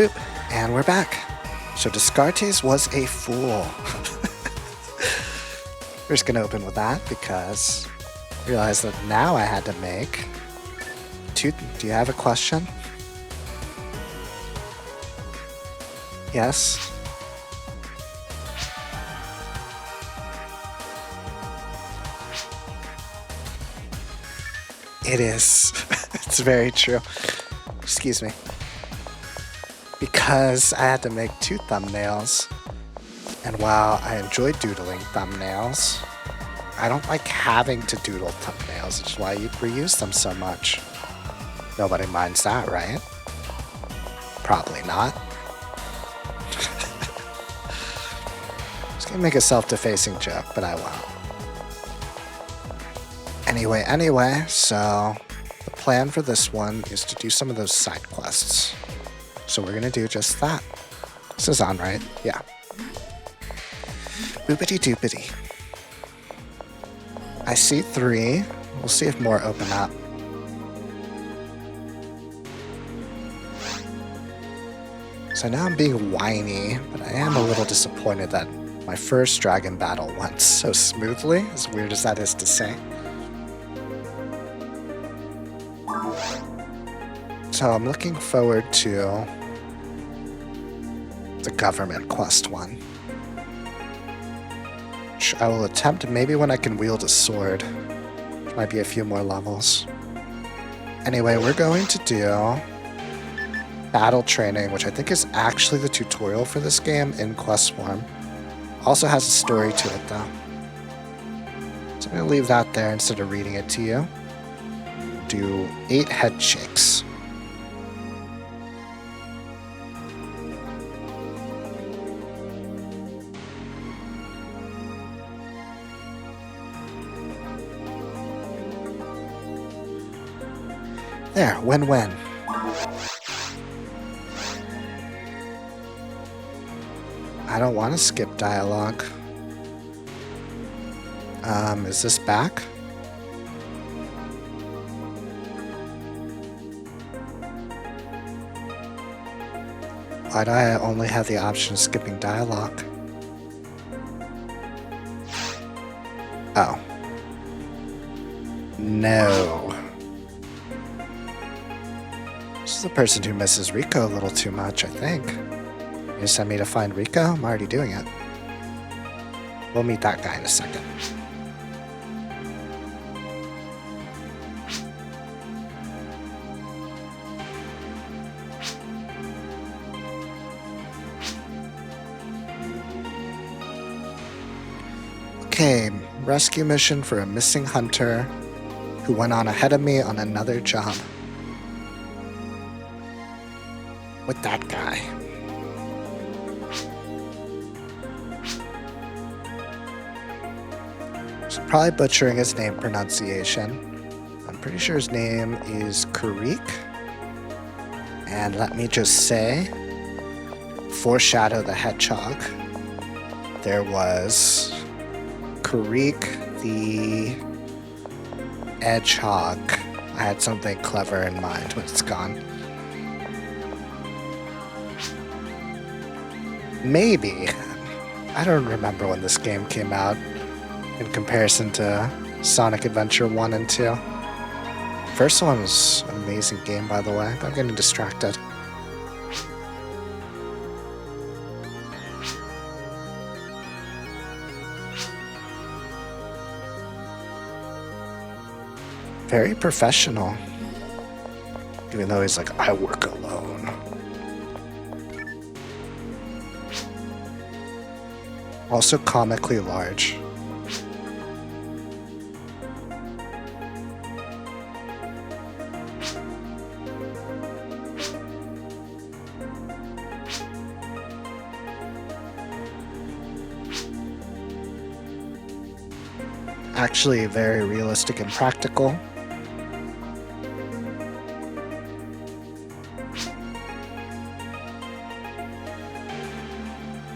Boop, and we're back. So Descartes was a fool. We're just gonna open with that because I realized that now I had to make two. Do you have a question? Yes? It is. It's very true. Excuse me. Because I had to make two thumbnails, and while I enjoy doodling thumbnails, I don't like having to doodle thumbnails, which is why you reuse them so much. Nobody minds that, right? Probably not. I was gonna make a self-defacing joke, but I won't. Anyway, so the plan for this one is to do some of those side quests. So we're gonna do just that. This is on, right? Yeah. Boopity doopity. I see 3. We'll see if more open up. So now I'm being whiny, but I am a little disappointed that my first dragon battle went so smoothly, as weird as that is to say. So I'm looking forward to the government quest one, which I will attempt maybe when I can wield a sword, which might be a few more levels. Anyway, we're going to do battle training, which I think is actually the tutorial for this game in quest form. Also has a story to it though. So I'm going to leave that there instead of reading it to you. Do 8 head shakes. There, win-win. I don't want to skip dialogue. Is this back? Why do I only have the option of skipping dialogue? Oh. No. This is the person who misses Rico a little too much, I think. You send me to find Rico? I'm already doing it. We'll meet that guy in a second. Okay, rescue mission for a missing hunter who went on ahead of me on another job. With that guy. So probably butchering his name pronunciation. I'm pretty sure his name is Kireek. And let me just say, foreshadow the hedgehog. There was Kireek the Edgehog. I had something clever in mind, but it's gone. Maybe. I don't remember when this game came out in comparison to Sonic Adventure 1 and 2. First one was an amazing game, by the way, but I'm getting distracted. Very professional. Even though he's like, I work alone. Also comically large. Actually very realistic and practical.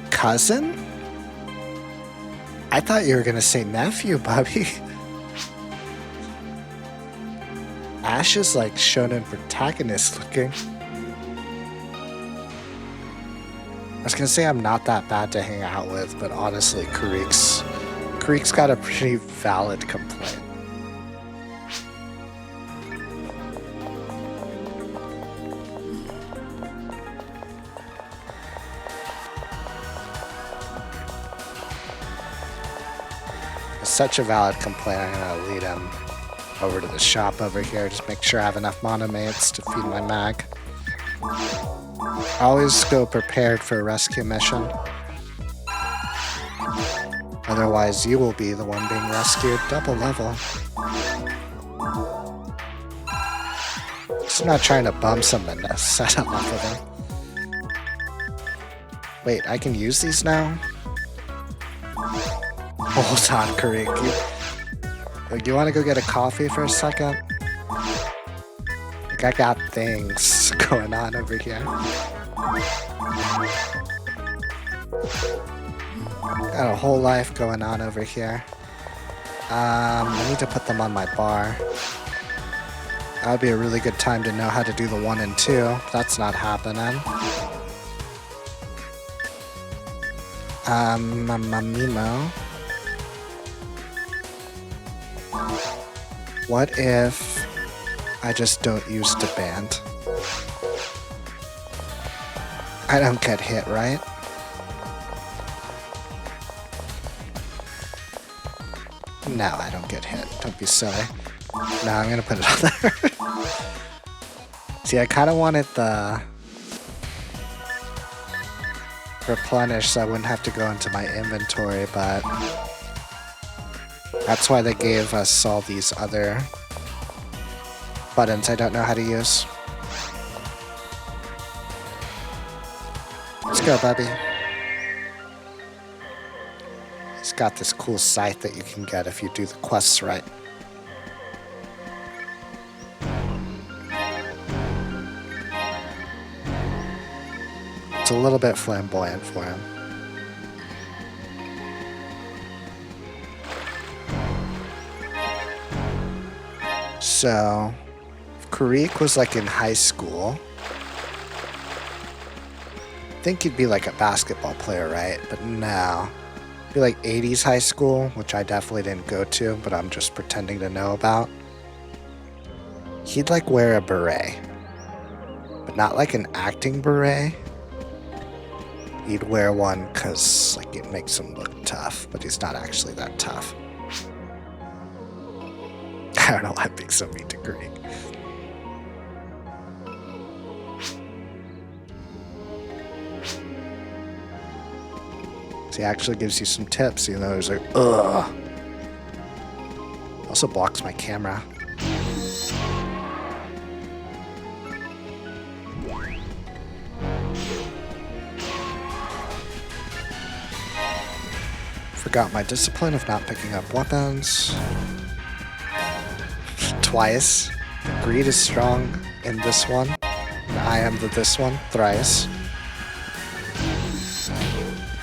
Cousin? I thought you were gonna say nephew, Bobby. Ash is like shonen protagonist looking. was gonna say I'm not that bad to hang out with, but honestly, Kireek's got a pretty valid complaint. It's such a valid complaint, I'm gonna lead him over to the shop over here, just make sure I have enough monomates to feed my mag. Always go prepared for a rescue mission. Otherwise, you will be the one being rescued. Double level. Just not trying to bum something to set up off of him. Wait, I can use these now? Hold on, Kireek. You want to go get a coffee for a second? Like, I got things going on over here. Got a whole life going on over here. I need to put them on my bar. That would be a really good time to know how to do the 1 and 2. That's not happening. Mimo. What if I just don't use the band? I don't get hit, right? No, I don't get hit. Don't be silly. No, I'm gonna put it on there. See, I kind of wanted the replenish so I wouldn't have to go into my inventory, but that's why they gave us all these other buttons I don't know how to use. Let's go, Bubby. He's got this cool scythe that you can get if you do the quests right. It's a little bit flamboyant for him. So, if Kireek was like in high school, I think he'd be like a basketball player, right? But no. Be like 80s high school, which I definitely didn't go to, but I'm just pretending to know about. He'd like wear a beret, but not like an acting beret. He'd wear one because like it makes him look tough, but he's not actually that tough. I don't know why I'm being so mean to Kireek. He actually gives you some tips, even though he's like, ugh. Also blocks my camera. Forgot my discipline of not picking up weapons. Twice. Greed is strong in this one. And I am this one thrice.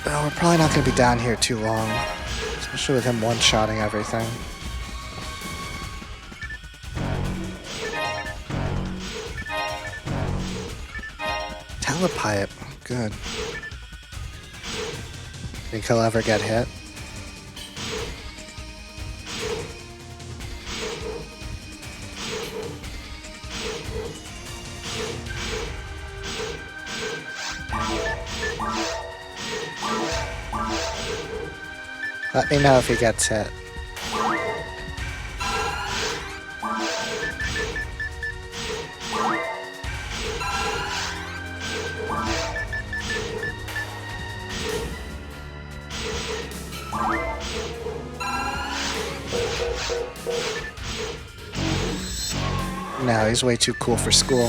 We're probably not going to be down here too long, especially with him one-shotting everything. Telepipe, good. Think he'll ever get hit? Let me know if he gets hit. No, he's way too cool for school.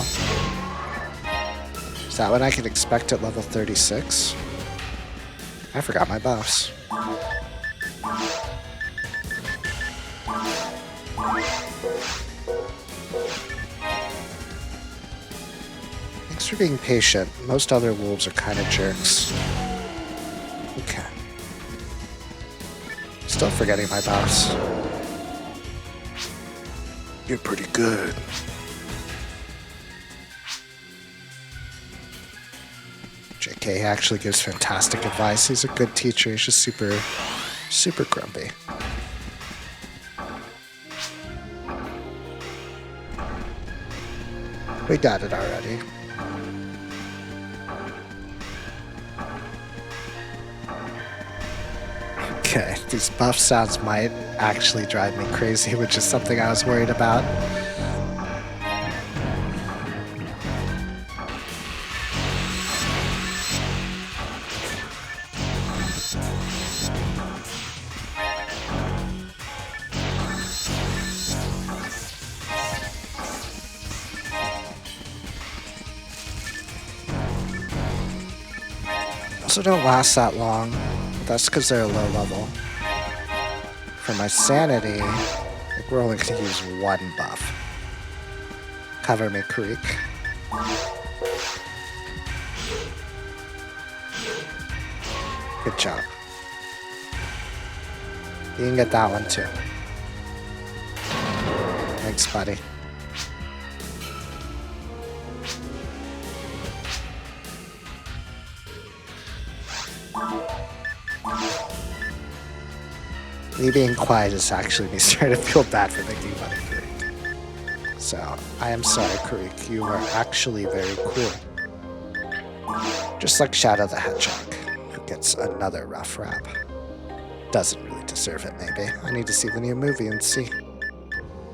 Is that what I could expect at level 36? I forgot my buffs. Thanks for being patient. Most other wolves are kind of jerks. Okay. Still forgetting my buffs. You're pretty good. JK, he actually gives fantastic advice. He's a good teacher. He's just super, super grumpy. We got it already. Okay, these buff sounds might actually drive me crazy, which is something I was worried about. Also don't last that long. That's because they're low level. For my sanity, like we're only going to use one buff. Cover me, Kireek. Good job. You can get that one too. Thanks, buddy. Me being quiet is actually me starting to feel bad for thinking about it, Kireek. So, I am sorry, Kireek. You are actually very cool. Just like Shadow the Hedgehog, who gets another rough rap. Doesn't really deserve it, maybe. I need to see the new movie and see.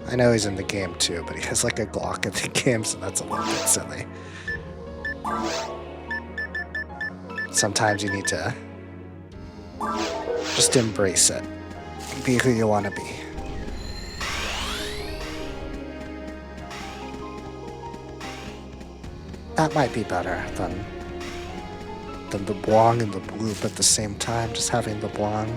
I know he's in the game too, but he has like a Glock in the game, so that's a little bit silly. Sometimes you need to just embrace it. Be who you want to be. That might be better than the Bwong and the Bloop at the same time, just having the Bwong.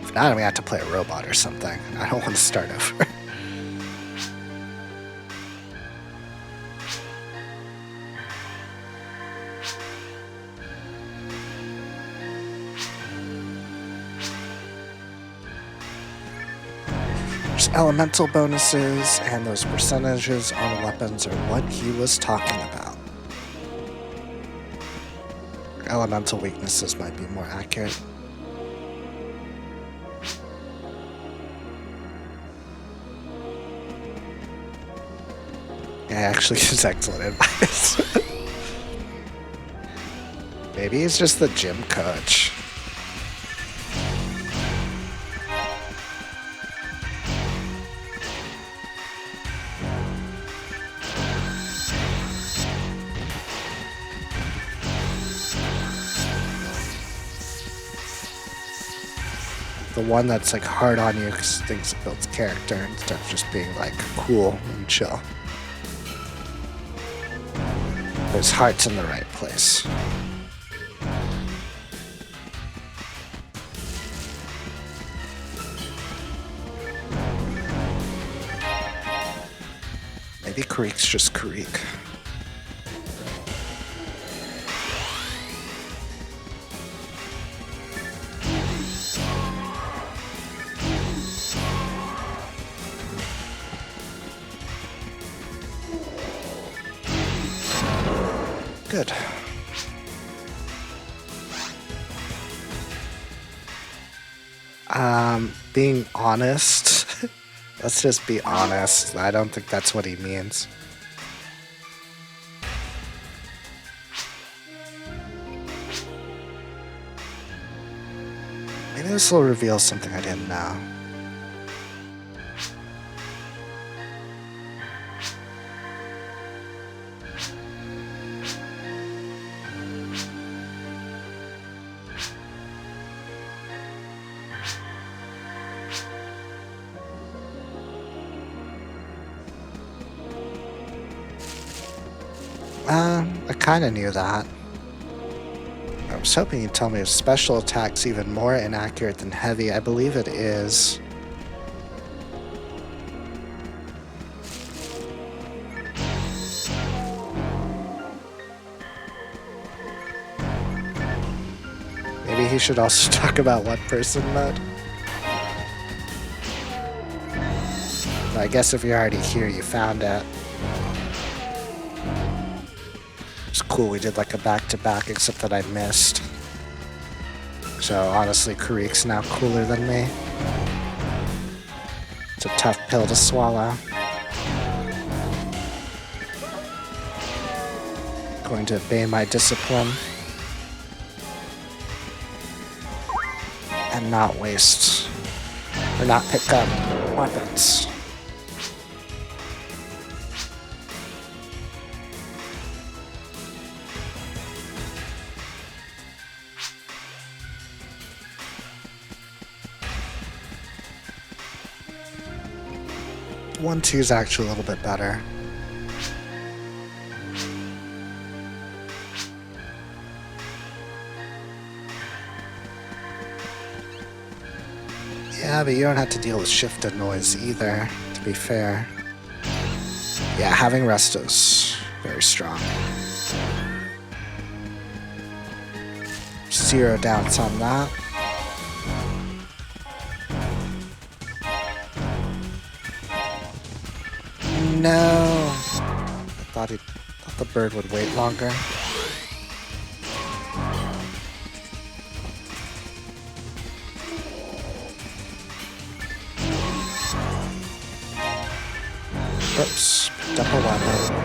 If not, I'm gonna have to play a robot or something. I don't want to start over. Elemental bonuses and those percentages on weapons are what he was talking about. Elemental weaknesses might be more accurate. Yeah, actually, it's excellent advice. Maybe he's just the gym coach. The one that's like hard on you because thinks it builds character instead of just being like cool and chill. His heart's in the right place. Maybe Kireek's just Kireek. Good. Being honest. Let's just be honest. I don't think that's what he means. Maybe this will reveal something I didn't know. I kind of knew that. I was hoping you'd tell me if special attack's even more inaccurate than heavy. I believe it is. Maybe he should also talk about one-person mode. I guess if you're already here, you found it. It's cool we did like a back-to-back, except that I missed. So honestly, Kireek's now cooler than me. It's a tough pill to swallow. Going to obey my discipline. And not waste, or not pick up weapons. One, two is actually a little bit better. Yeah, but you don't have to deal with shifted noise either, to be fair. Yeah, having rest is very strong. 0 doubts on that. No! I thought the bird would wait longer. Oops, picked up a weapon.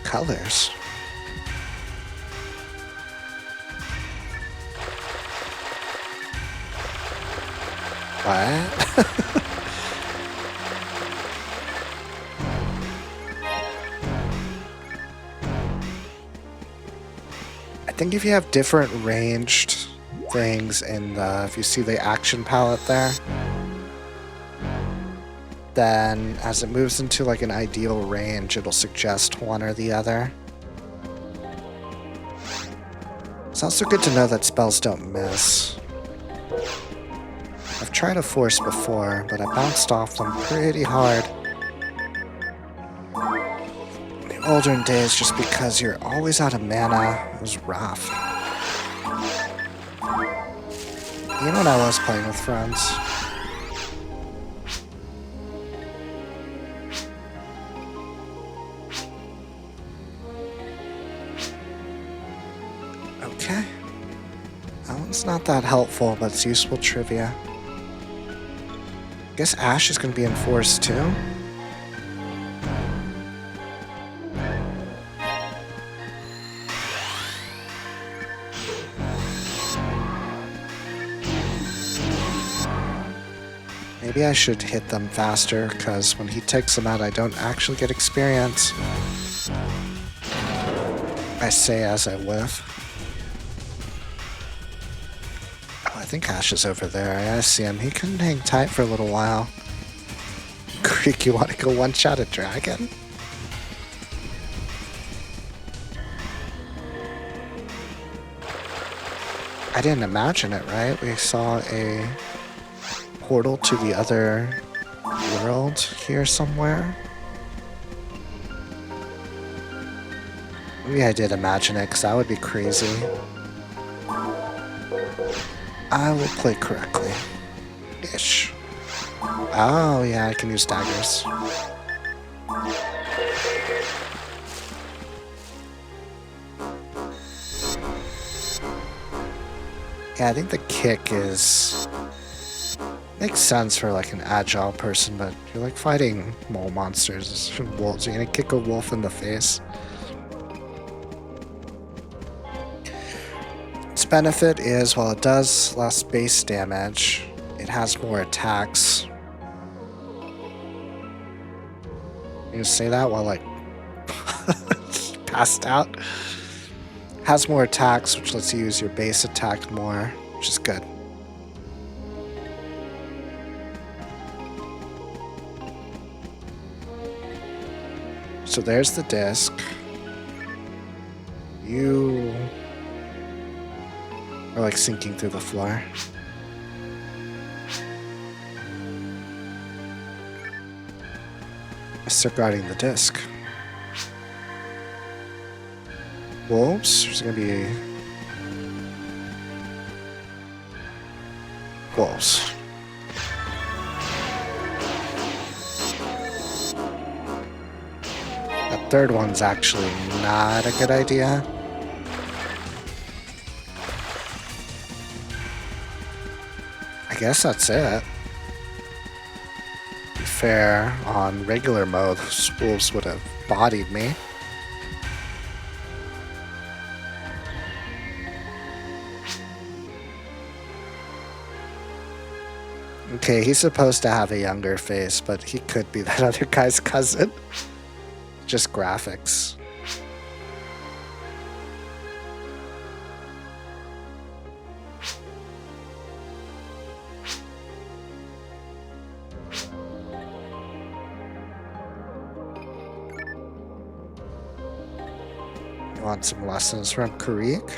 Colors. What? I think if you have different ranged things in the, if you see the action palette there, then as it moves into like an ideal range, it'll suggest one or the other. It's also good to know that spells don't miss. I've tried a force before, but I bounced off them pretty hard in the olden days just because you're always out of mana. It was rough. Even when I was playing with friends. Okay. That one's not that helpful, but it's useful trivia. I guess Ash is going to be enforced too. Maybe I should hit them faster, because when he takes them out, I don't actually get experience. I say as I whiff. Oh, I think Ash is over there. I see him. He can hang tight for a little while. Kireek, you want to go one-shot a dragon? I didn't imagine it, right? We saw a portal to the other world here somewhere. Maybe I did imagine it, because that would be crazy. I will play correctly. Ish. Oh, yeah, I can use daggers. Yeah, I think the kick is... makes sense for like an agile person, but you're like fighting mole monsters, wolves. You're gonna kick a wolf in the face. Its benefit is, while it does less base damage, it has more attacks. You say that while like passed out. Has more attacks, which lets you use your base attack more, which is good. So there's the disc. You are like sinking through the floor. Disregarding the disc. Wolves? There's gonna be wolves. third one's actually not a good idea. I guess that's it. To be fair, on regular mode, those wolves would have bodied me. Okay, he's supposed to have a younger face, but he could be that other guy's cousin. Just graphics. You want some lessons from Kireek?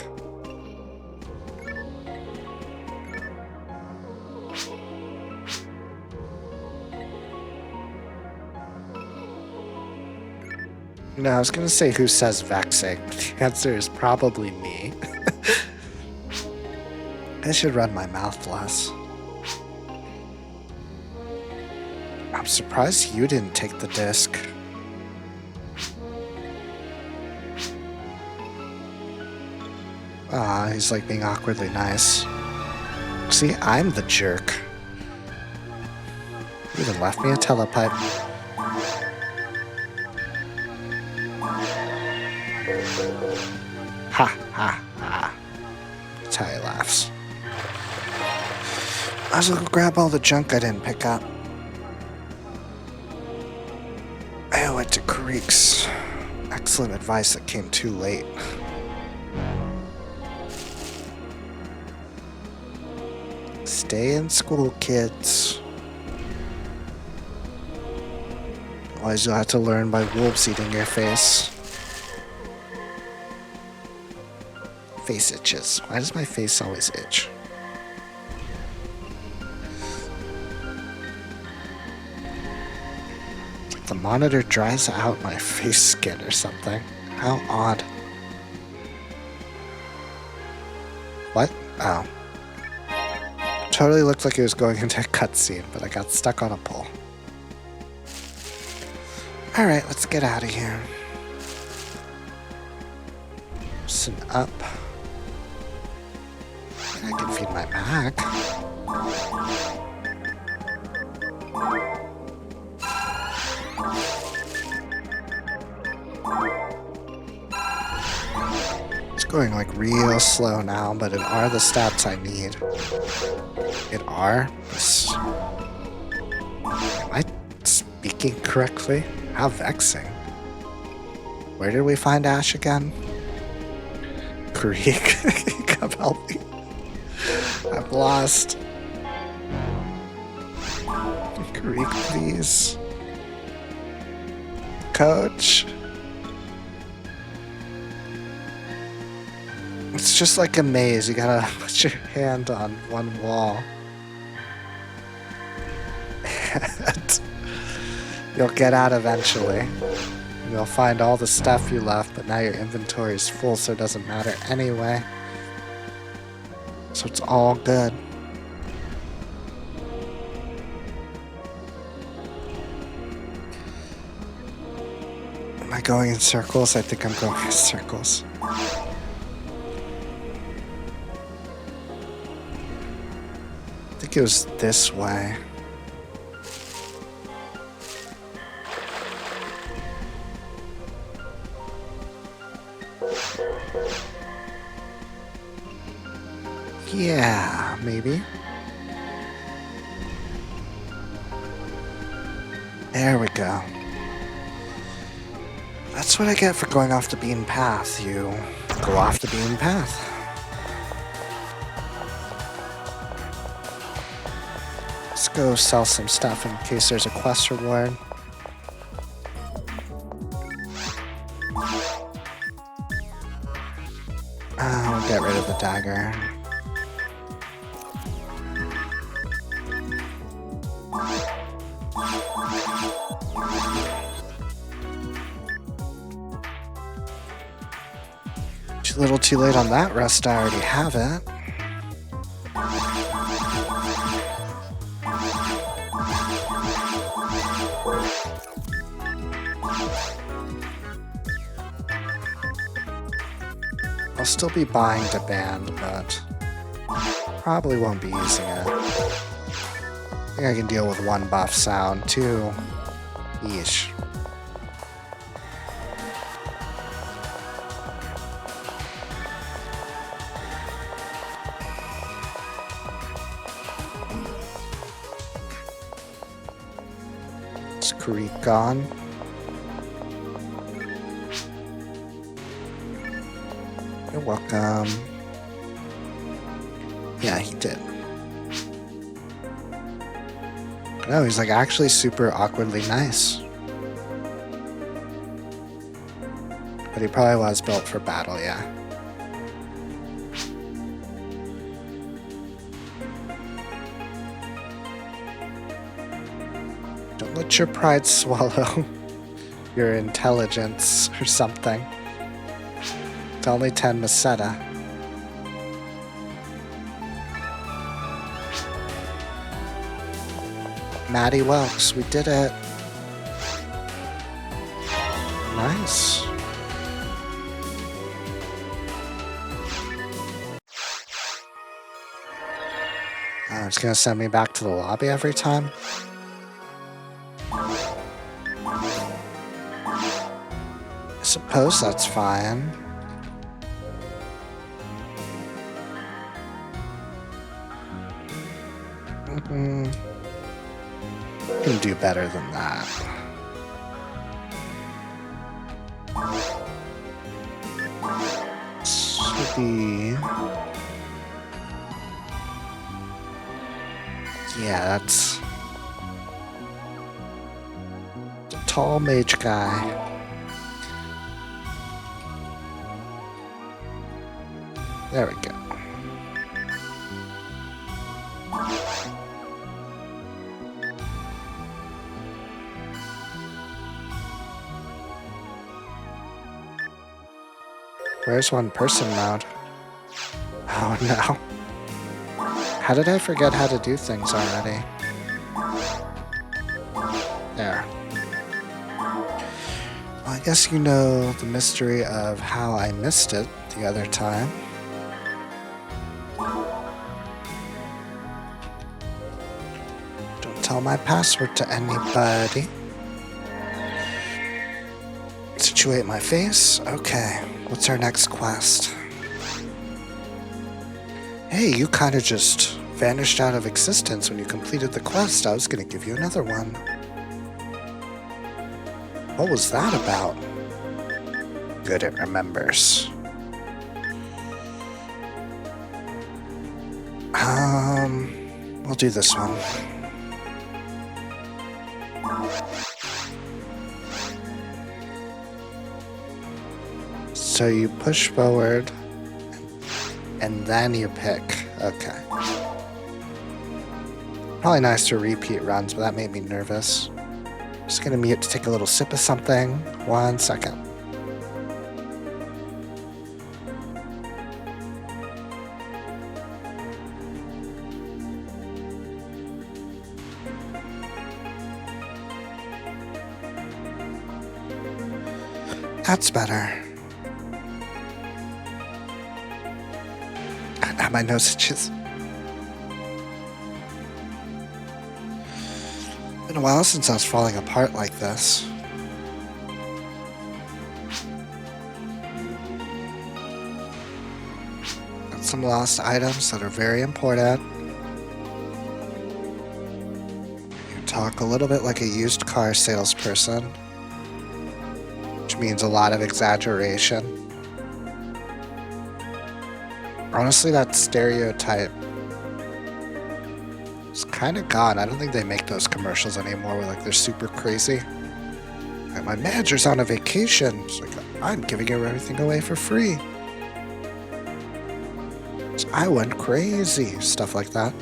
No, I was gonna say who says vexing. The answer is probably me. I should run my mouth less. I'm surprised you didn't take the disc. Ah, he's like being awkwardly nice. See, I'm the jerk. You even left me a telepipe. Ha ha ha. That's how he laughs. Might as well go grab all the junk I didn't pick up. I owe it to Kireek's excellent advice that came too late. Stay in school, kids. Otherwise you'll have to learn by wolves eating your face. Face itches. Why does my face always itch? It's like the monitor dries out my face skin or something. How odd. What? Oh. Totally looked like it was going into a cutscene, but I got stuck on a pole. Alright, let's get out of here. Listen up. I can feed my pack. It's going like real slow now, but it are the stats I need. It are? Am I speaking correctly? How vexing. Where did we find Ash again? Kireek, come help me. I'm lost. Kireek, please. Coach. It's just like a maze. You gotta put your hand on one wall. And you'll get out eventually. You'll find all the stuff you left, but now your inventory is full, so it doesn't matter anyway. So it's all good. Am I going in circles? I think I'm going in circles. I think it was this way. Yeah, maybe. There we go. That's what I get for going off the beaten path. You go off the beaten path. Let's go sell some stuff in case there's a quest reward. I'll get rid of the dagger. A little too late on that rest, I already have it. I'll still be buying the band, but probably won't be using it. I think I can deal with one buff sound, too. Yeesh. Is Kireek gone? You're welcome. Yeah, he did. No, he's like actually super awkwardly nice. But he probably was built for battle, yeah. Don't let your pride swallow your intelligence or something. It's only 10 Meseta. Maddie Welks, we did it. Nice. Oh, it's gonna send me back to the lobby every time. I suppose that's fine. Can do better than that. Should be... Yeah, that's... the tall mage guy. There we go. Where's one person mode? Oh no. How did I forget how to do things already? There. Well, I guess you know the mystery of how I missed it the other time. Don't tell my password to anybody. Situate my face. Okay. What's our next quest? Hey, you kind of just vanished out of existence when you completed the quest. I was going to give you another one. What was that about? Good, it remembers. We'll do this one. So you push forward, and then you pick. Okay. Probably nice to repeat runs, but that made me nervous. Just gonna mute to take a little sip of something. 1 second. That's better. My nose itches. Been a while since I was falling apart like this. Got some lost items that are very important. You talk a little bit like a used car salesperson, which means a lot of exaggeration. Honestly, that stereotype is kind of gone. I don't think they make those commercials anymore where like they're super crazy. Like, my manager's on a vacation. It's like, I'm giving everything away for free. So I went crazy. Stuff like that.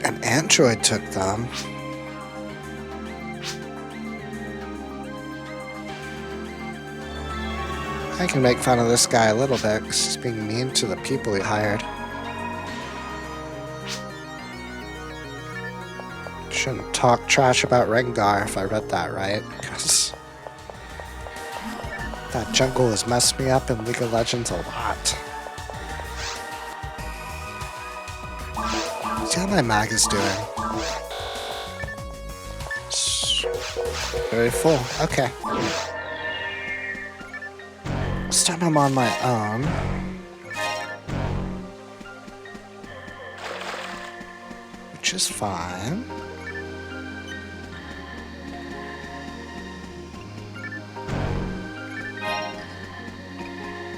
An android took them. I can make fun of this guy a little bit because he's being mean to the people he hired. Shouldn't talk trash about Rengar if I read that right, because That jungle has messed me up in League of Legends a lot. See how my mag is doing? Very full. Okay. This time I'm on my own. Which is fine.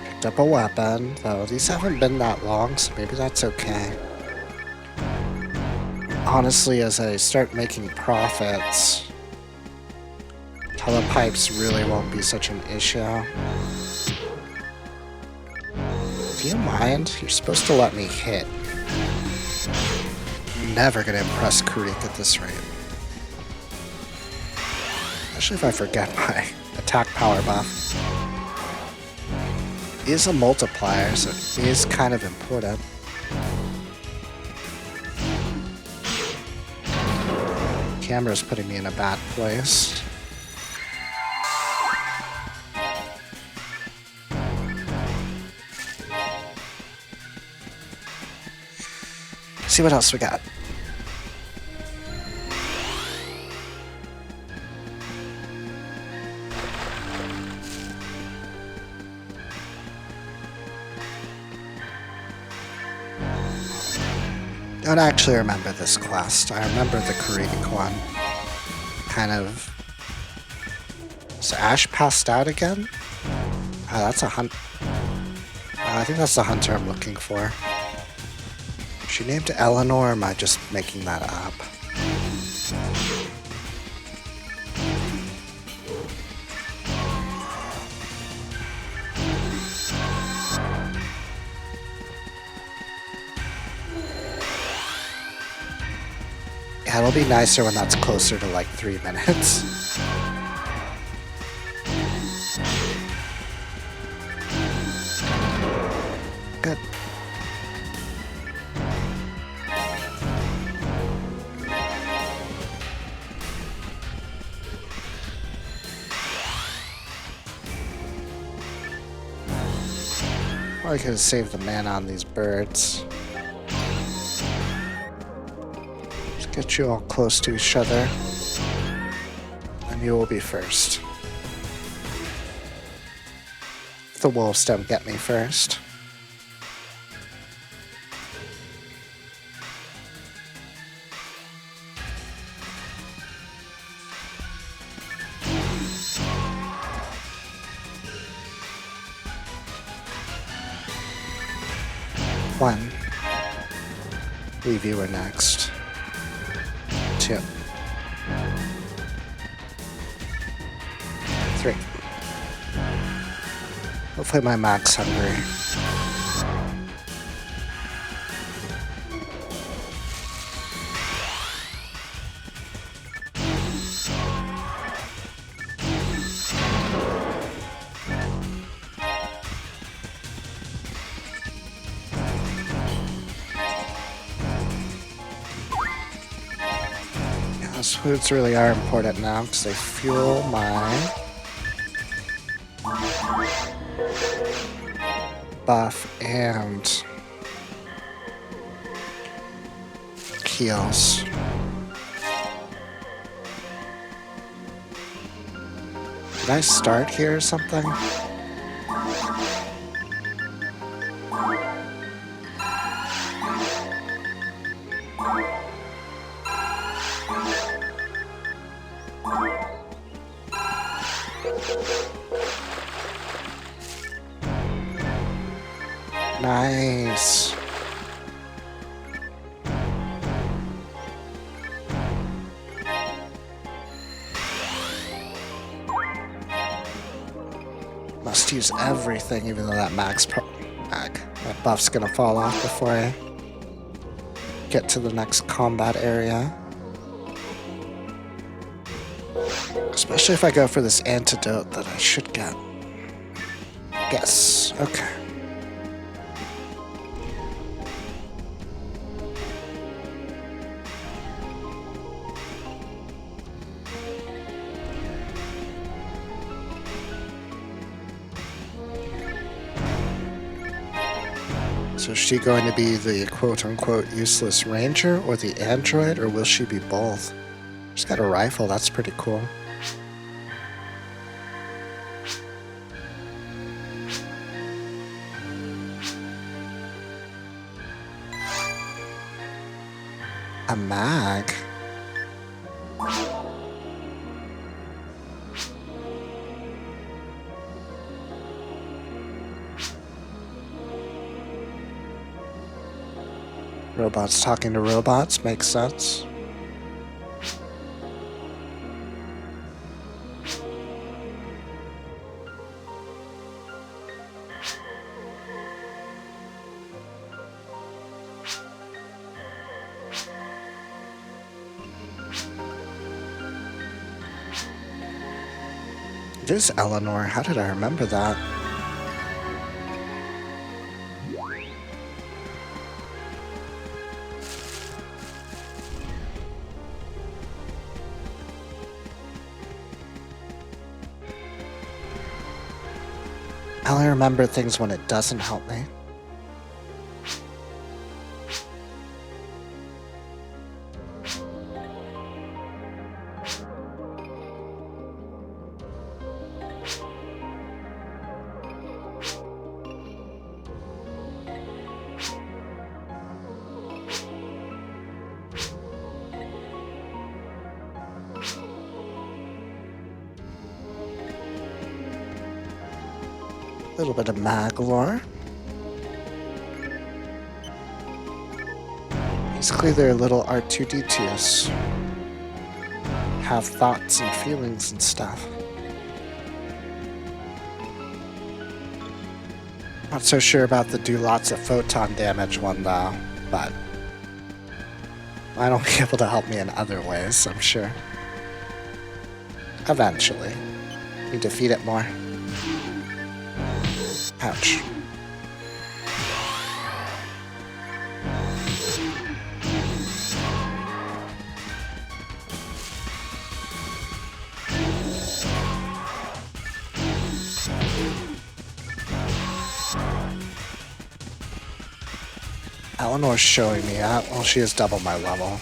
Picked up a weapon, though these haven't been that long, so maybe that's okay. Honestly, as I start making profits, telepipes really won't be such an issue. Do you mind? You're supposed to let me hit. I'm never gonna impress Kireek at this rate. Especially if I forget my attack power buff. He is a multiplier, so it is kind of important. Camera's putting me in a bad place. See what else we got. Don't actually remember this quest. I remember the Kireek one. Kind of. So Ash passed out again? Oh, that's a hunt. I think that's the hunter I'm looking for. Is she named Elenor, or am I just making that up? Yeah, it'll be nicer when that's closer to like 3 minutes. Good. Probably could have saved the mana on these birds. Get you all close to each other, and you will be first. The wolves don't get me first. One. I believe you were next. 2. 3. Hopefully my mag's hungry. Those foods really are important now because they fuel my buff and heals. Did I start here or something? Nice. Must use everything, even though that that buff's gonna fall off before I get to the next combat area. Especially if I go for this antidote that I should get. Yes, okay. So is she going to be the quote-unquote useless ranger or the android, or will she be both? She's got a rifle, that's pretty cool. A mag? Robots talking to robots makes sense. It is Elenor. How did I remember that? I only remember things when it doesn't help me. A little bit of Maglor. Basically, they're little R2-D2s. Have thoughts and feelings and stuff. Not so sure about the do lots of photon damage one though, but it'll be able to help me in other ways, I'm sure. Eventually. Need to feed it more. Ouch. Eleanor's showing me out. Well, she is double my level.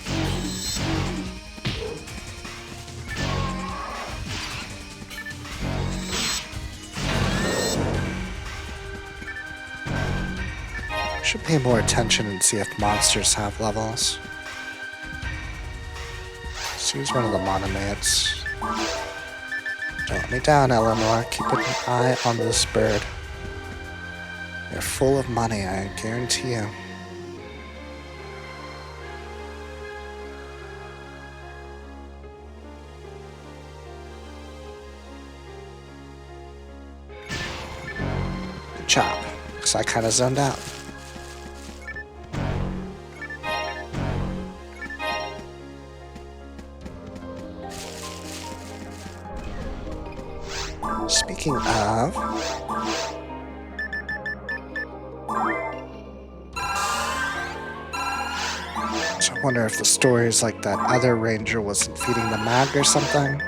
Should pay more attention and see if monsters have levels. Let's use one of the monomates. Don't let me down, Elenor. Keep an eye on this bird. You're full of money, I guarantee you. Good job. Looks like I kinda zoned out. Speaking of, so I wonder if the story is like that other ranger wasn't feeding the mag or something.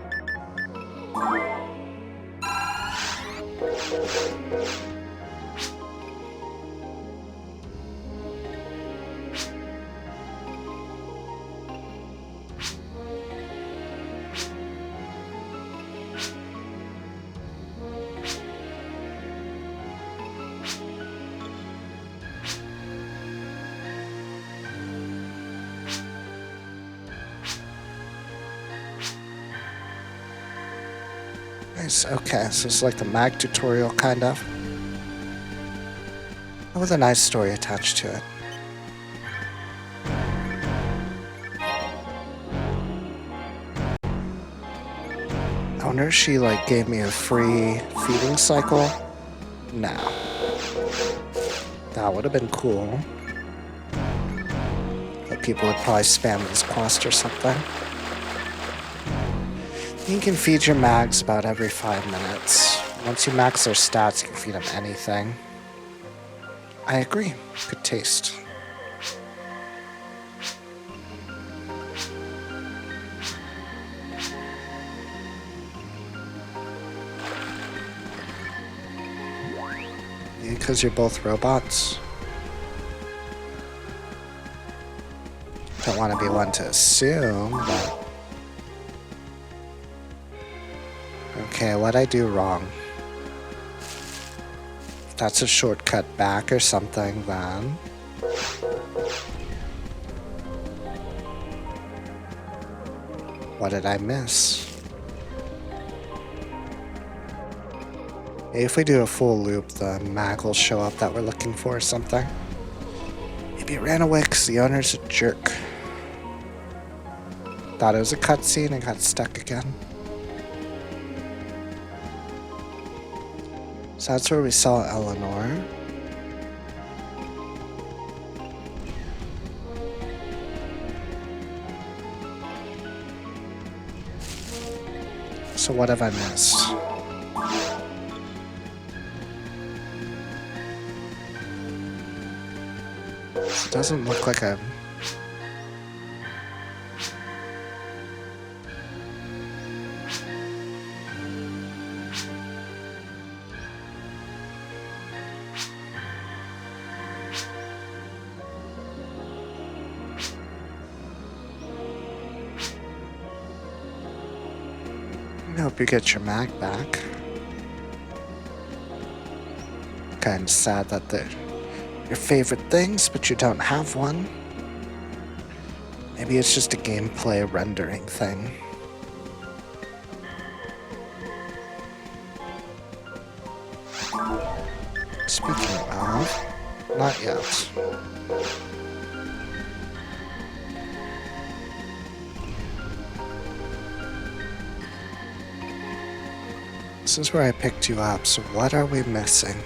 Nice, okay, so it's like the mag tutorial, kind of. With a nice story attached to it. I wonder if she, like, gave me a free feeding cycle? No. That would have been cool. But people would probably spam this quest or something. You can feed your mags about every 5 minutes. Once you max their stats, you can feed them anything. I agree. Good taste. Because you're both robots. Don't want to be one to assume, but... Okay, what'd I do wrong? If that's a shortcut back or something, then... What did I miss? Maybe if we do a full loop, the mag will show up that we're looking for or something. Maybe it ran away because the owner's a jerk. Thought it was a cutscene and got stuck again. So that's where we saw Elenor. So what have I missed? It doesn't look like a... I hope you get your mag back. Kind of sad that they're your favorite things, but you don't have one. Maybe it's just a gameplay rendering thing. Speaking of, not yet. This is where I picked you up, so what are we missing?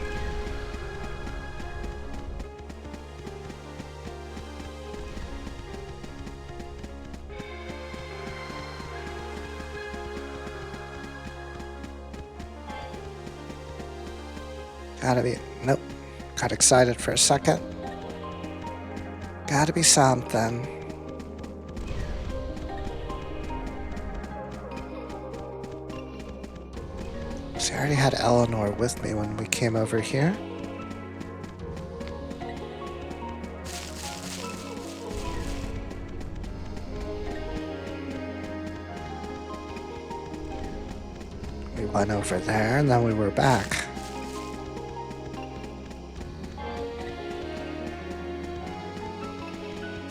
Gotta be, nope. Got excited for a second. Gotta be something. See, I already had Elenor with me when we came over here. We went over there and then we were back.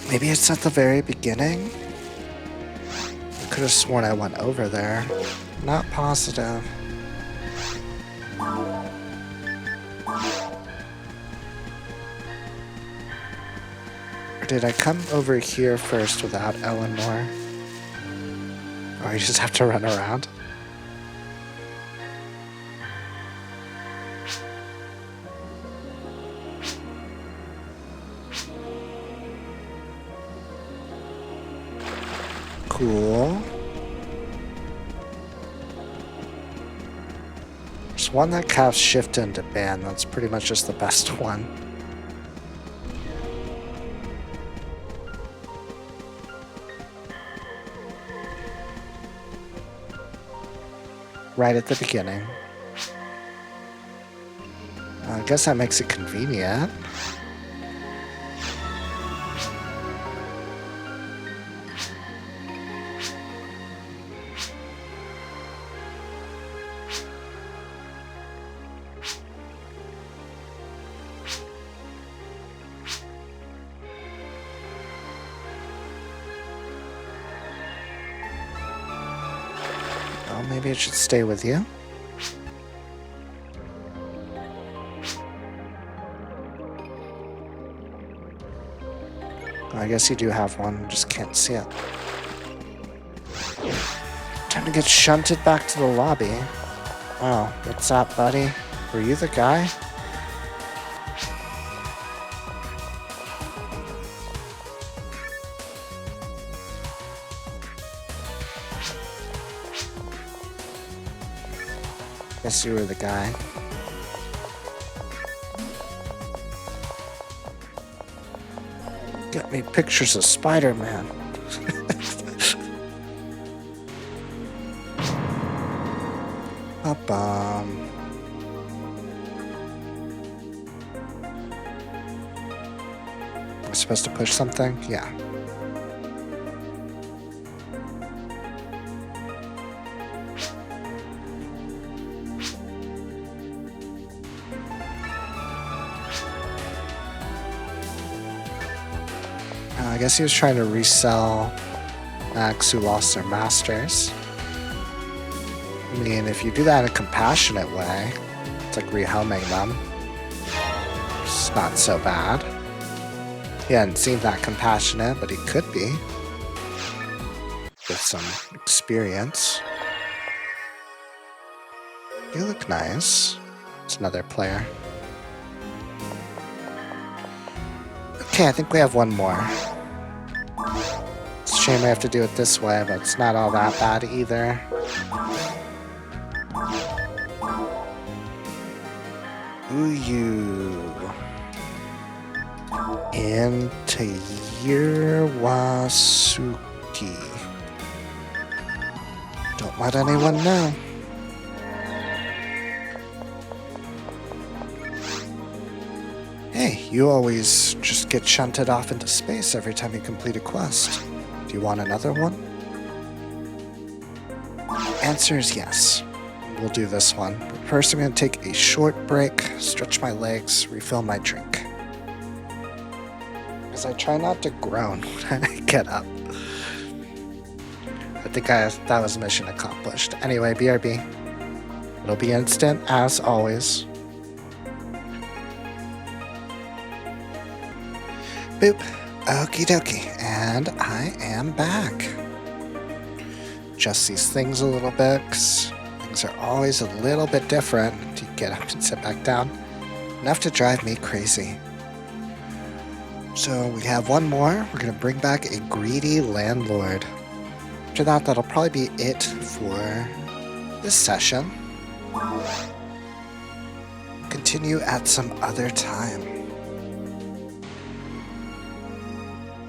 Maybe it's at the very beginning? I could have sworn I went over there. Not positive. Or did I come over here first without Elenor? Or you just have to run around? Cool. There's one that casts shift into ban. That's pretty much just the best one. Right at the beginning. I guess that makes it convenient. Maybe it should stay with you. I guess you do have one, just can't see it. Time to get shunted back to the lobby. Oh, what's up, buddy? Were you the guy? Guess you were the guy. Get me pictures of Spider-Man. Ba-bum. Am I supposed to push something? Yeah. guess he was trying to resell Mags who lost their masters. I mean, if you do that in a compassionate way, it's like rehelming them. It's not so bad. He hadn't seemed that compassionate, but he could be. With some experience. You look nice. It's another player. Okay, I think we have one more. It's a shame we have to do it this way, but it's not all that bad either. Uyu. And Tayirwasuki. Don't let anyone know. Hey, you always just get shunted off into space every time you complete a quest. Do you want another one? Answer is yes. We'll do this one. But first I'm going to take a short break, stretch my legs, refill my drink. Because I try not to groan when I get up. I think that was mission accomplished. Anyway, BRB. It'll be instant as always. Boop. Okie dokie. And I am back. Adjust these things a little bit, because things are always a little bit different. You get up and sit back down. Enough to drive me crazy. So we have one more. We're going to bring back a greedy landlord. After that, that'll probably be it for this session. Continue at some other time.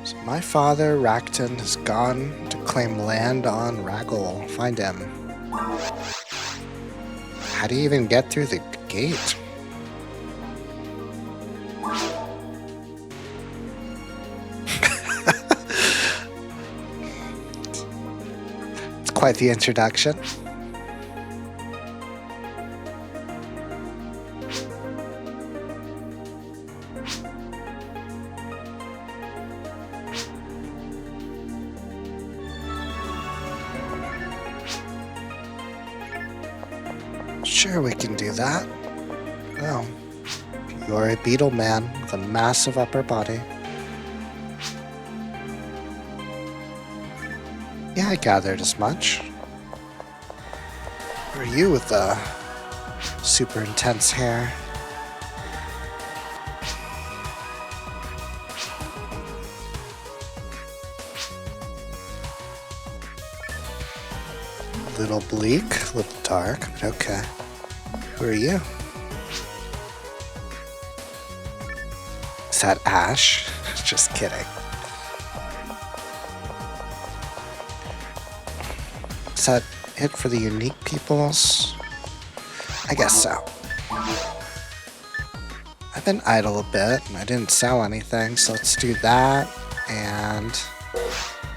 So my father, Rakton, has gone to claim land on Raggle. Find him. How do you even get through the gate? It's quite the introduction. Sure, we can do that. Oh, you're a beetle man with a massive upper body. Yeah, I gathered as much. Who are you with the super intense hair? Little bleak, little dark, but okay. Who are you? Is that Ash? Just kidding. Is that it for the unique peoples? I guess so. I've been idle a bit, and I didn't sell anything, so let's do that, and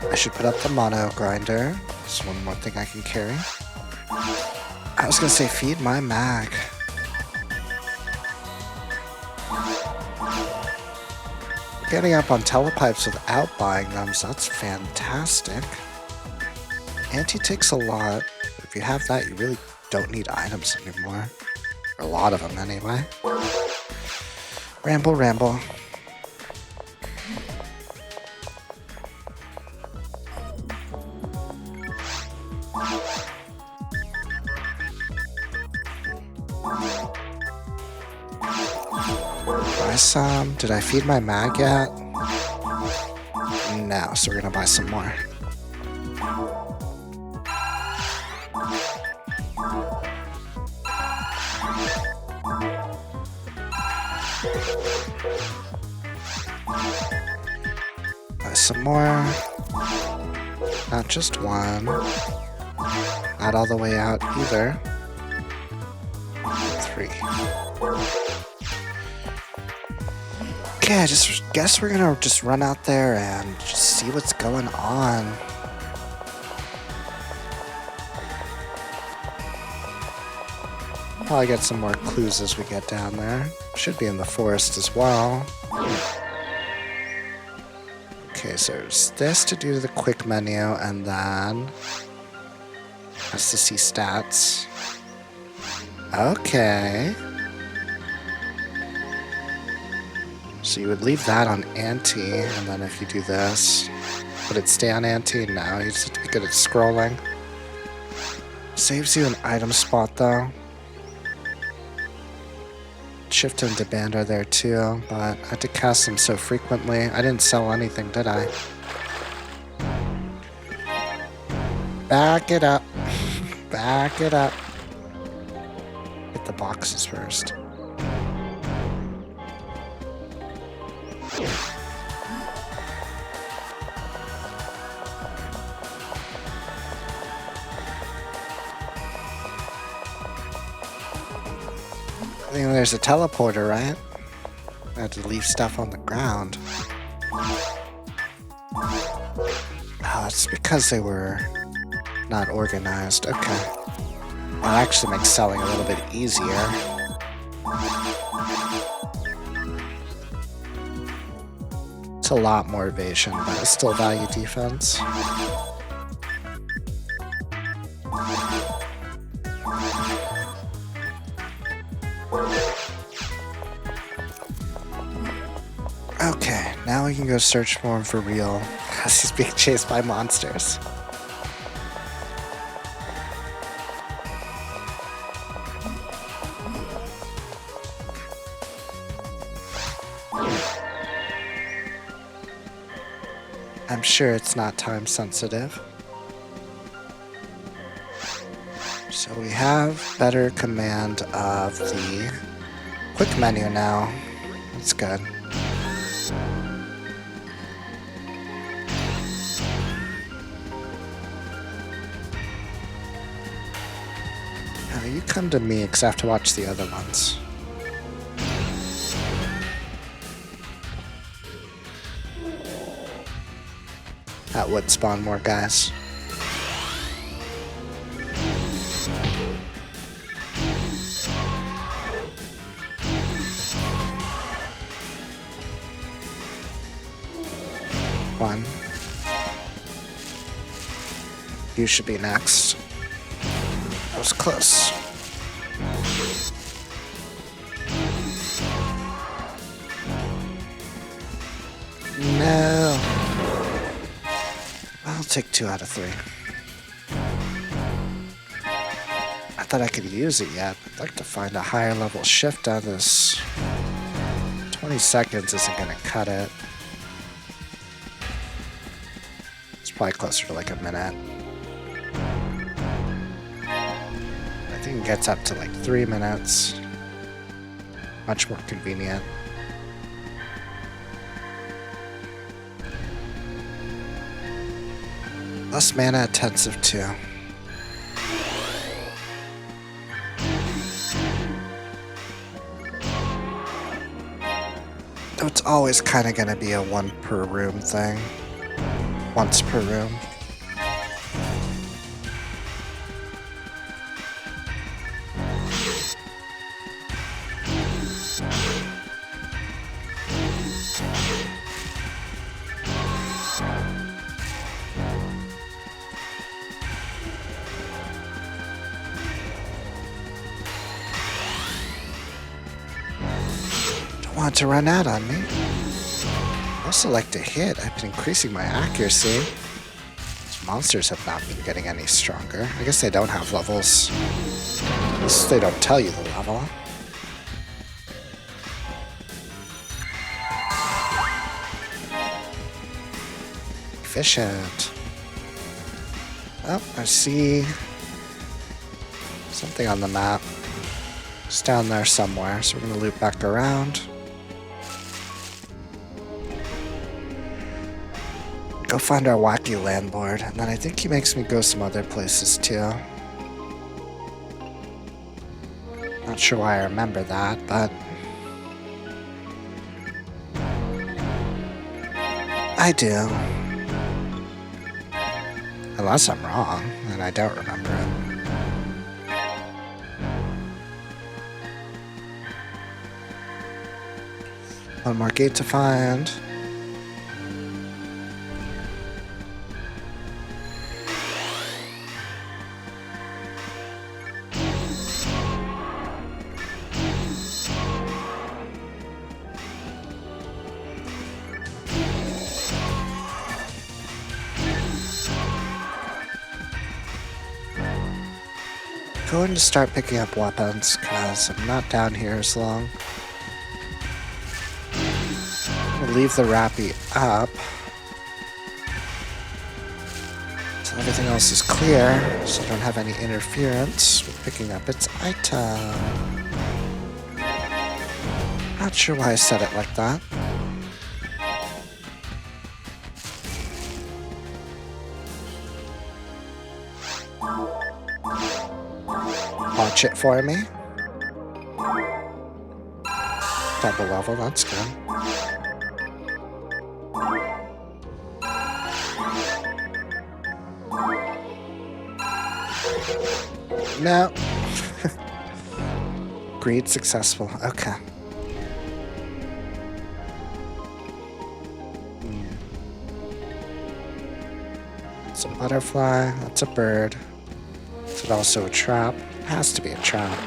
I should put up the mono grinder. There's one more thing I can carry. I was gonna say feed my mag. Getting up on telepipes without buying them, so that's fantastic. Anti takes a lot. If you have that, you really don't need items anymore. Or a lot of them anyway. Ramble, ramble. Buy some. Did I feed my mag yet? No, so we're gonna buy some more. Buy some more. Not just one. Not all the way out either. 3. Okay, I just guess we're gonna just run out there and just see what's going on. Probably get some more clues as we get down there. Should be in the forest as well. Okay, so there's this to do the quick menu, and then has to see stats. Okay. So you would leave that on ante, and then if you do this, would it stay on ante? No, you just have to be good at scrolling. Saves you an item spot though. Shift and demand are there too, but I had to cast them so frequently. I didn't sell anything, did I? Back it up. Back it up. Hit the boxes first. I think there's a teleporter, right? I had to leave stuff on the ground. Oh, it's because they were not organized. Okay. Well, it actually makes selling a little bit easier. It's a lot more evasion, but I still value defense. Okay, now we can go search for him for real, as he's being chased by monsters. I'm sure it's not time sensitive. So we have better command of the quick menu now. That's good. Now you come to me because I have to watch the other ones. That would spawn more guys. One. You should be next. That was close. No. I'll take 2 out of 3. I thought I could use it yet. I'd like to find a higher level shift on this. 20 seconds isn't gonna cut it. It's probably closer to like a minute. I think it gets up to like 3 minutes. Much more convenient. Less mana intensive too. Though it's always kind of gonna be a 1 per room thing. Once per room. Want to run out on me. I also like to hit. I've been increasing my accuracy. These monsters have not been getting any stronger. I guess they don't have levels. At least they don't tell you the level. Efficient. Oh, I see something on the map. It's down there somewhere, so we're gonna loop back around. Go find our wacky landlord, and then I think he makes me go some other places too. Not sure why I remember that, but I do. Unless I'm wrong, and I don't remember it. One more gate to find. going to start picking up weapons because I'm not down here as long. I'm gonna leave the Rappy up so everything else is clear, so I don't have any interference with picking up its item. Not sure why I said it like that. Watch it for me. Double level, that's good. No. Greed successful. Okay. It's a butterfly. That's a bird. Is it also a trap? It has to be a trap.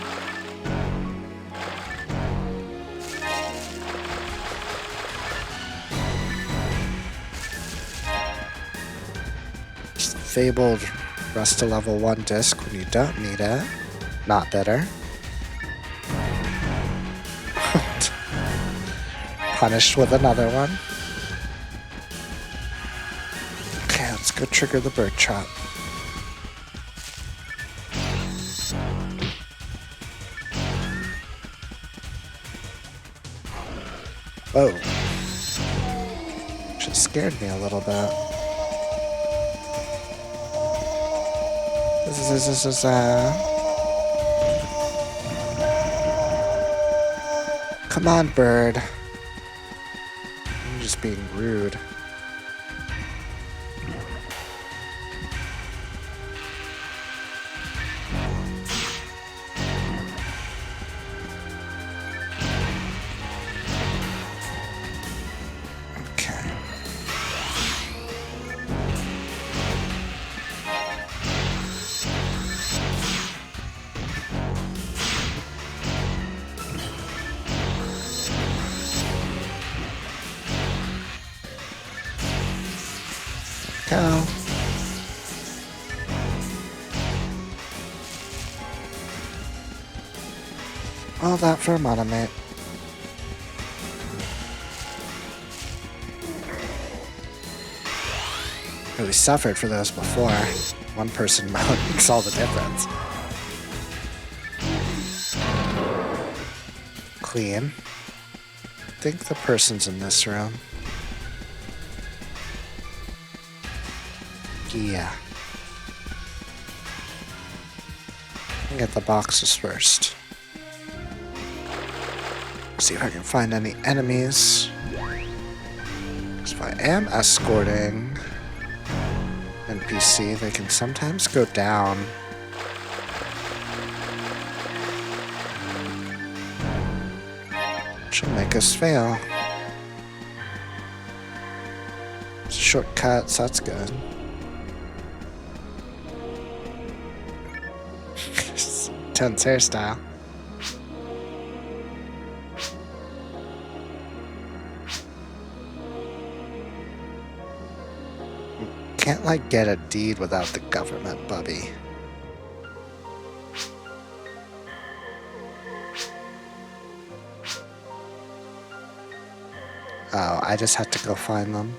Fabled rest to level 1 disc when you don't need it. Not bitter. Punished with another one. Okay, let's go trigger the bird trap. Whoa. Should have scared me a little bit. Come on, bird. I'm just being rude. Okay. Go. All that for a monomate. We suffered for those before. One person mode makes all the difference. Clean. I think the person's in this room. Yeah. Get the boxes first. See if I can find any enemies. Because if I am escorting NPC, they can sometimes go down. Which will make us fail. It's a shortcut, so that's good. Tense hairstyle. Can't like get a deed without the government, Bubby. Oh, I just had to go find them.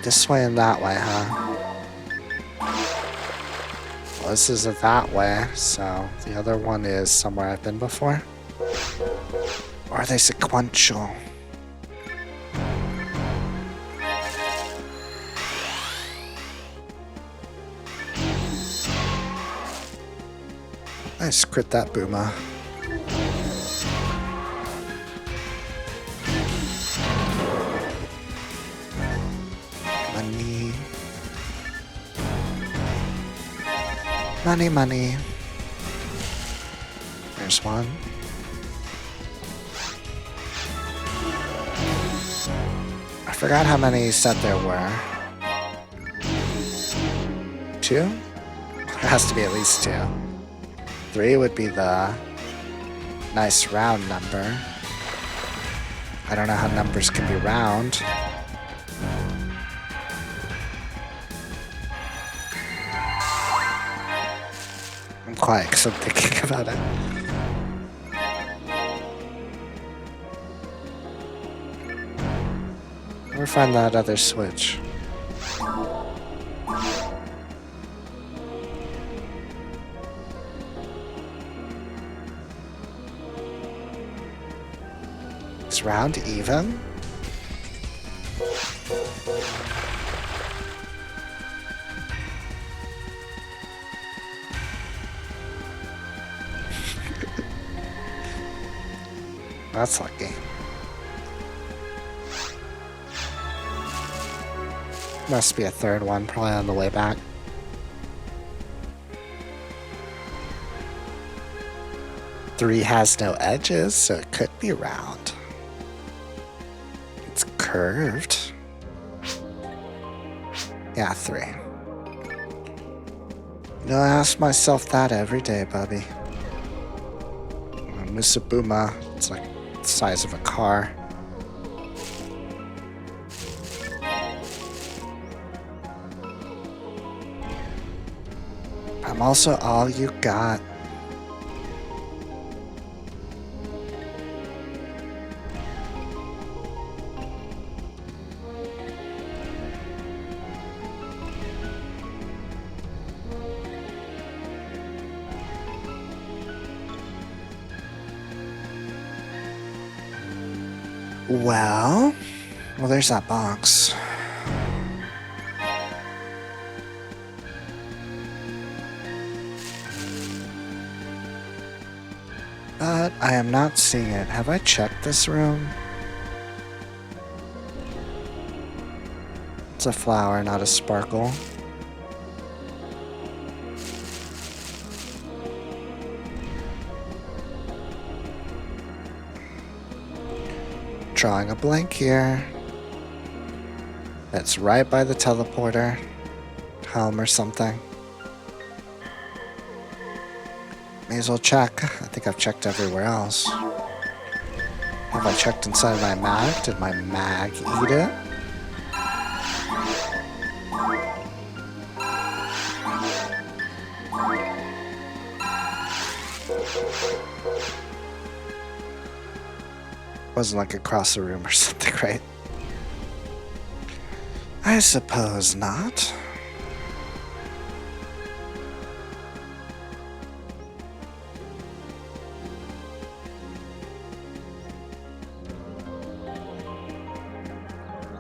This way and that way, huh? Well, this is a that way, so the other one is somewhere I've been before. Or are they sequential? Nice, crit that boomer. Money. Money, money. There's one. I forgot how many you said there were. 2? There has to be at least 2. 3 would be the nice round number. I don't know how numbers can be round. I'm quiet because I'm thinking about it. Or find that other switch. Is round even? That's lucky. Must be a third one, probably on the way back. Three has no edges, so it could be round. It's curved. Yeah, 3. You know, I ask myself that every day, Bubby. Musabuma, it's like the size of a car. I'm also all you got. Well, there's that box. But I am not seeing it. Have I checked this room? It's a flower, not a sparkle. Drawing a blank here. That's right by the teleporter. Home or something. May as well check. I think I've checked everywhere else. Have I checked inside my mag? Did my mag eat it? Wasn't like across the room or something, right? I suppose not.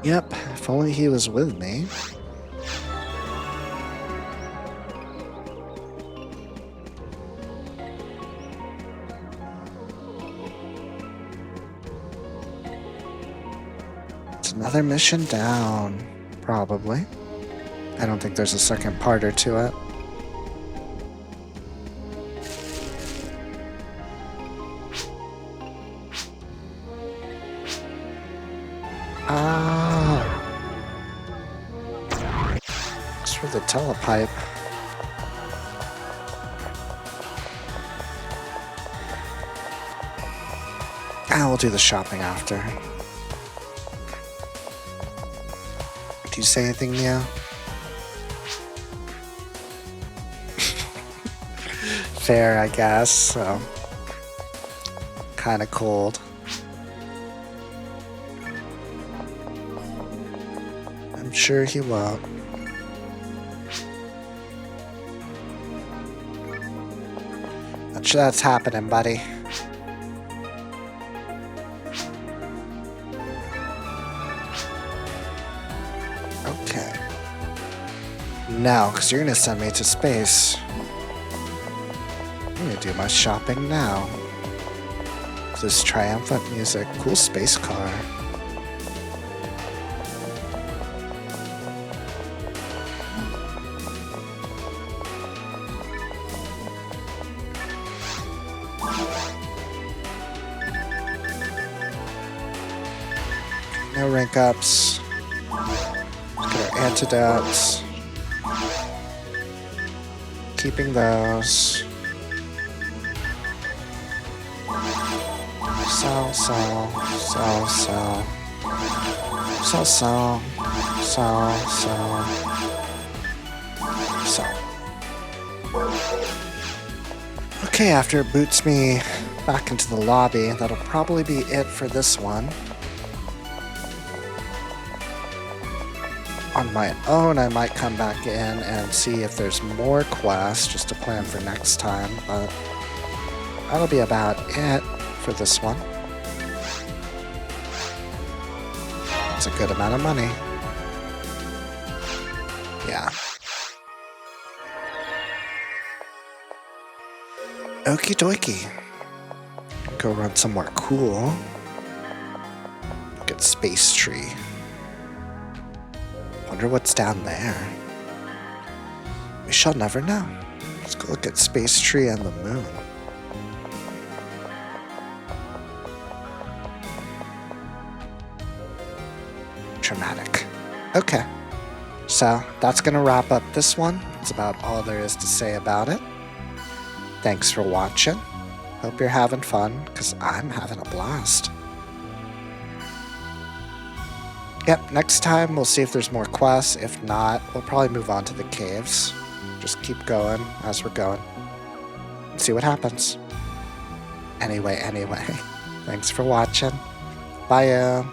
Yep, if only he was with me. It's another mission down, probably. I don't think there's a second parter to it. Thanks for the telepipe. We'll do the shopping after. Do you say anything, Mia? Fair, I guess, so. Kinda cold. I'm sure he won't. Not sure that's happening, buddy. Okay. No, because you're gonna send me to space. I'm gonna do my shopping now. This triumphant music. Cool space car. No rank ups. Let's get our antidotes. Keeping those. Sell. Okay, after it boots me back into the lobby, that'll probably be it for this one. On my own, I might come back in and see if there's more quests, just to plan for next time, but that'll be about it for this one. It's a good amount of money. Yeah. Okie dokie. Go run somewhere cool. Get Space Tree. Wonder what's down there. We shall never know. Let's go look at Space Tree and the moon. Dramatic. Okay. So that's going to wrap up this one. That's about all there is to say about it. Thanks for watching. Hope you're having fun, because I'm having a blast. Yep, next time we'll see if there's more quests. If not, we'll probably move on to the caves. Just keep going as we're going. And see what happens. Anyway, thanks for watching. Bye.